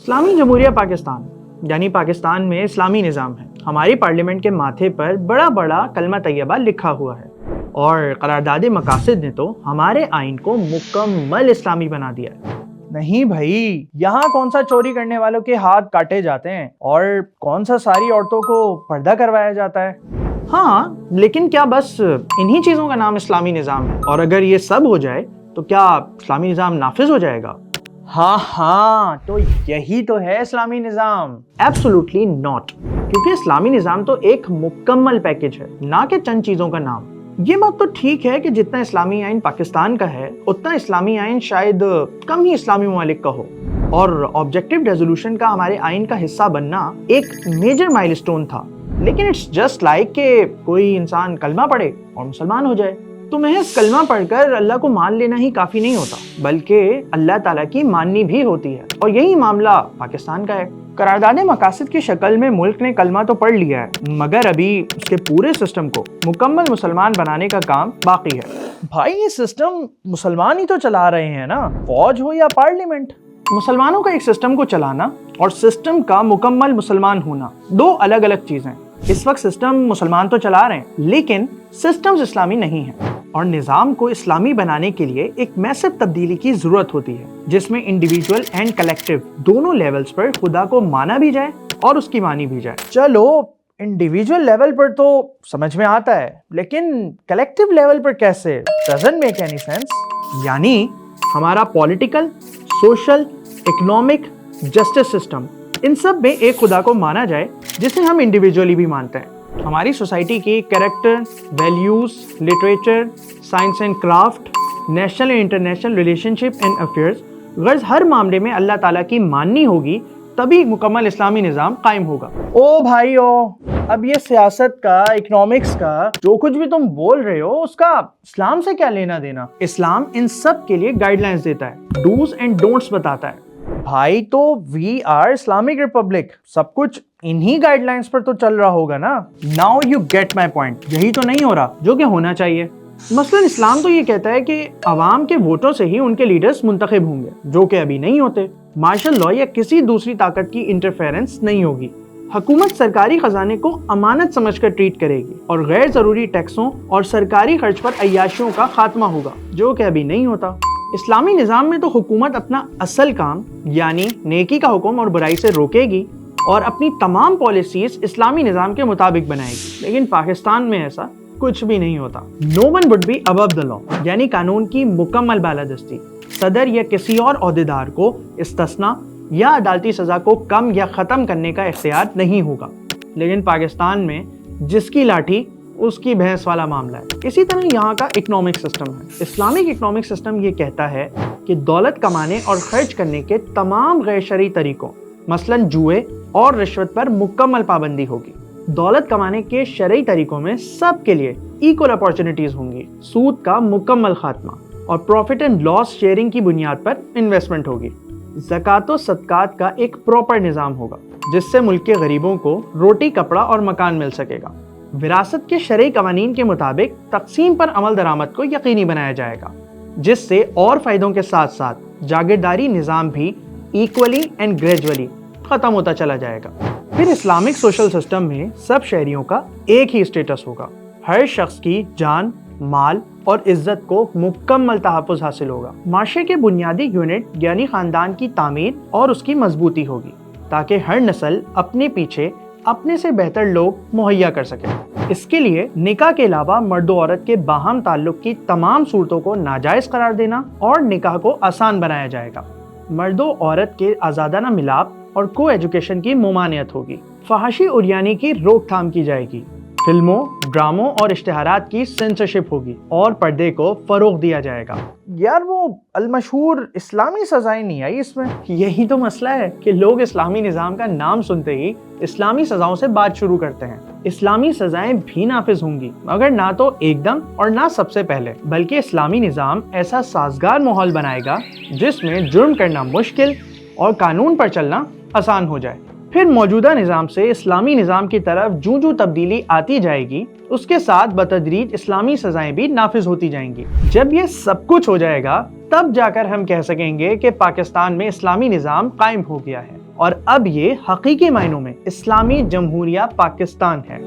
اسلامی جمہوریہ پاکستان یعنی پاکستان میں اسلامی نظام ہے. ہماری پارلیمنٹ کے ماتھے پر بڑا بڑا کلمہ طیبہ لکھا ہوا ہے اور قرارداد مقاصد نے تو ہمارے آئین کو مکمل اسلامی بنا دیا ہے. نہیں بھائی، یہاں کون سا چوری کرنے والوں کے ہاتھ کاٹے جاتے ہیں اور کون سا ساری عورتوں کو پردہ کروایا جاتا ہے. ہاں، لیکن کیا بس انہی چیزوں کا نام اسلامی نظام ہے؟ اور اگر یہ سب ہو جائے تو کیا اسلامی نظام نافذ ہو جائے گا؟ ہاں تو یہی تو ہے اسلامی نظام. ایبسولوٹلی ناٹ، کیونکہ اسلامی نظام تو ایک مکمل پیکج ہے، نہ کہ چند چیزوں کا نام. یہ بات تو ٹھیک ہے کہ جتنا اسلامی آئین پاکستان کا ہے اتنا اسلامی آئین شاید کم ہی اسلامی ممالک کا ہو، اور آبجیکٹو ریزولوشن کا ہمارے آئین کا حصہ بننا ایک میجر مائلسٹون تھا. لیکن اٹس جسٹ لائک کہ کوئی انسان کلمہ پڑھے اور مسلمان ہو جائے. تو محض کلمہ پڑھ کر اللہ کو مان لینا ہی کافی نہیں ہوتا، بلکہ اللہ تعالیٰ کی ماننی بھی ہوتی ہے، اور یہی معاملہ پاکستان کا ہے. قرارداد مقاصد کی شکل میں ملک نے کلمہ تو پڑھ لیا ہے، مگر ابھی اس کے پورے سسٹم کو مکمل مسلمان بنانے کا کام باقی ہے. بھائی، یہ سسٹم مسلمان ہی تو چلا رہے ہیں نا، فوج ہو یا پارلیمنٹ. مسلمانوں کا ایک سسٹم کو چلانا اور سسٹم کا مکمل مسلمان ہونا دو الگ الگ چیزیں. اس وقت سسٹم مسلمان تو چلا رہے ہیں لیکن سسٹمز اسلامی نہیں ہیں، اور نظام کو اسلامی بنانے کے لیے ایک میسو تبدیلی کی ضرورت ہوتی ہے جس میں انڈیویجول اینڈ کلیکٹیو دونوں لیولز پر خدا کو مانا بھی جائے اور اس کی مانی بھی جائے. چلو، انڈیویجول لیول پر تو سمجھ میں آتا ہے، لیکن کلیکٹیو لیول پر کیسے؟ Doesn't make any sense. یعنی ہمارا political, social, economic, justice system, ان سب میں ایک خدا کو مانا جائے جسے ہم انڈیویجولی بھی مانتے ہیں. ہماری سوسائٹی کی character, values, literature, science and craft, national and international relation ship and affairs, غرض ہر معاملے میں اللہ تعالیٰ کی ماننی ہوگی، تبھی مکمل اسلامی نظام قائم ہوگا. او بھائیو، اب یہ سیاست کا، اکنامکس کا، جو کچھ بھی تم بول رہے ہو اس کا اسلام سے کیا لینا دینا؟ اسلام ان سب کے لیے گائیڈ لائنز دیتا ہے، ڈوز اینڈ ڈونٹس بتاتا ہے. بھائی، تو وی آر اسلامک ریپبلک، سب کچھ انہی گائیڈ لائنز پر تو چل رہا ہوگا نا. Now you get my point. یہی تو نہیں ہو رہا جو کہ ہونا چاہیے. مثلا اسلام تو یہ کہتا ہے کہ عوام کے ووٹوں سے ہی ان کے لیڈرز منتخب ہوں گے، جو کہ ابھی نہیں ہوتے. مارشل لاء یا کسی دوسری طاقت کی انٹرفیرنس نہیں ہوگی. حکومت سرکاری خزانے کو امانت سمجھ کر ٹریٹ کرے گی، اور غیر ضروری ٹیکسوں اور سرکاری خرچ پر عیاشیوں کا خاتمہ ہوگا، جو کہ ابھی نہیں ہوتا. اسلامی نظام میں تو حکومت اپنا اصل کام یعنی نیکی کا حکم اور برائی سے روکے گی اور اپنی تمام پالیسیز اسلامی نظام کے مطابق بنائے گی. لیکن پاکستان میں ایسا کچھ بھی نہیں ہوتا. No one would be above the law، یعنی قانون کی مکمل بالادستی. صدر یا کسی اور عہدیدار کو استثناء یا عدالتی سزا کو کم یا ختم کرنے کا اختیار نہیں ہوگا. لیکن پاکستان میں جس کی لاٹھی اس کی بھینس والا معاملہ ہے. اسی طرح یہاں کا اکنامک سسٹم ہے. اسلامک اکنامک سسٹم یہ کہتا ہے کہ دولت کمانے اور خرچ کرنے کے تمام غیر شرعی طریقوں، مثلاً جوئے اور رشوت پر مکمل پابندی ہوگی. دولت کمانے کے شرعی طریقوں میں سب کے لیے ایکول اپارچونٹیز ہوں گی. سود کا مکمل خاتمہ اور پروفٹ اینڈ لاس شیئرنگ کی بنیاد پر انویسٹمنٹ ہوگی. زکوٰۃ و صدقات کا ایک پراپر نظام ہوگا جس سے ملک کے غریبوں کو روٹی، کپڑا اور مکان مل سکے گا. وراثت کے شرعی قوانین کے مطابق تقسیم پر عمل درآمد کو یقینی بنایا جائے گا، جس سے اور فائدوں کے ساتھ ساتھ جاگیرداری نظام بھی ایکولی اینڈ گریجولی ختم ہوتا چلا جائے گا. پھر اسلامک سوشل سسٹم میں سب شہریوں کا ایک ہی اسٹیٹس ہوگا. ہر شخص کی جان، مال اور عزت کو مکمل تحفظ حاصل ہوگا. معاشرے کے بنیادی یونٹ یعنی خاندان کی تعمیر اور اس کی مضبوطی ہوگی، تاکہ ہر نسل اپنے پیچھے اپنے سے بہتر لوگ مہیا کر سکے. اس کے لیے نکاح کے علاوہ مرد و عورت کے باہم تعلق کی تمام صورتوں کو ناجائز قرار دینا اور نکاح کو آسان بنایا جائے گا. مرد و عورت کے آزادانہ ملاپ اور کو ایجوکیشن کی ممانعت ہوگی. فحاشی عریانی کی روک تھام کی جائے گی. فلموں، ڈراموں اور اشتہارات کی سینسرشپ ہوگی اور پردے کو فروغ دیا جائے گا. یار، وہ المشہور اسلامی سزائیں نہیں آئی اس میں. یہی تو مسئلہ ہے کہ لوگ اسلامی نظام کا نام سنتے ہی اسلامی سزاؤں سے بات شروع کرتے ہیں. اسلامی سزائیں بھی نافذ ہوں گی، مگر نہ تو ایک دم اور نہ سب سے پہلے، بلکہ اسلامی نظام ایسا سازگار ماحول بنائے گا جس میں جرم کرنا مشکل اور قانون پر چلنا آسان ہو جائے. پھر موجودہ نظام سے اسلامی نظام کی طرف جو تبدیلی آتی جائے گی، اس کے ساتھ بتدریج اسلامی سزائیں بھی نافذ ہوتی جائیں گی. جب یہ سب کچھ ہو جائے گا، تب جا کر ہم کہہ سکیں گے کہ پاکستان میں اسلامی نظام قائم ہو گیا ہے. اور اب یہ حقیقی معنوں میں اسلامی جمہوریہ پاکستان ہے۔